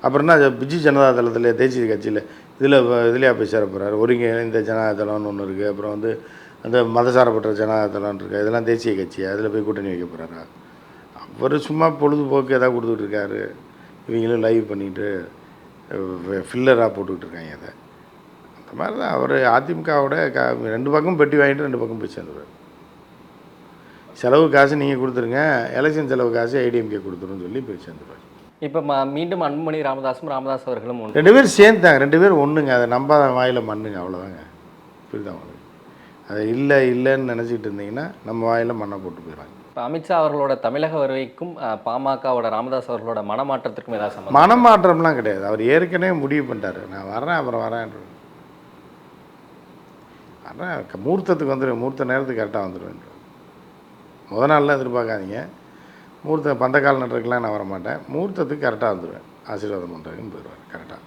அப்புறம் என்ன பிஜு ஜனதா தளத்தில் தேசிய கட்சியில் இதுலையா போய் சேர போகிறாரு. ஒருங்கிணைந்த ஜனதா தளம்னு ஒன்று இருக்குது. அப்புறம் வந்து அந்த மதசாரப்பட்ட ஜனதா தளம்னு இருக்குது. இதெல்லாம் தேசிய கட்சி. அதில் போய் கூட்டணி வைக்க போகிறாரா? அவர் சும்மா பொழுதுபோக்கு எதாவது கொடுத்துக்கிட்டு இருக்காரு. இவங்களும் லைவ் பண்ணிவிட்டு ஃபில்லராக போட்டுக்கிட்டு இருக்காங்க. அதை அந்த மாதிரி தான் அவர் அதிமுகவோட 2 பக்கம் பெட்டி வாங்கிட்டு 2 பக்கம் போய் சேர்ந்துருவார். செலவு காசு நீங்கள் கொடுத்துருங்க, எலெக்ஷன் செலவு காசு ஐடிஎம்கே கொடுத்துருன்னு சொல்லி போய் சேர்ந்துருவார். இப்போ மீண்டும் அன்புமணி ராமதாஸ் அவர்களும் 2 பேரும் சேர்ந்தாங்க. 2 பேரும் ஒன்றுங்க. அதை நம்பாத வாயில் மண்ணுங்க, அவ்வளோதாங்க. புரியுதா உங்களுக்கு? அதை இல்லைன்னு நினச்சிக்கிட்டு இருந்தீங்கன்னா நம்ம வாயில் மண்ணை போட்டு போயிடுவாங்க. இப்போ அமித்ஷா அவர்களோட தமிழக வருகைக்கும் பாமகவோட ராமதாஸ் அவர்களோட மனமாற்றத்திற்கும் ஏதாவது சம்பந்தம்? மனமாற்றம்லாம் கிடையாது. அவர் ஏற்கனவே முடிவு பண்ணிட்டார். நான் வர்றேன், அப்புறம் வரேன். முகூர்த்தத்துக்கு வந்துடுவேன், முகூர்த்த நேரத்துக்கு கரெக்டாக வந்துடுவேன். முதல் நாள்லாம் எதிர்பார்க்காதீங்க. முகூர்த்தம் பந்தக்கால் நட்டுறதுக்கெலாம் நான் வரமாட்டேன். முகூர்த்தத்துக்கு கரெக்டாக வந்துடுவேன். ஆசீர்வாதம் பண்ணுறதுக்குன்னு போயிடுவார் கரெக்டாக.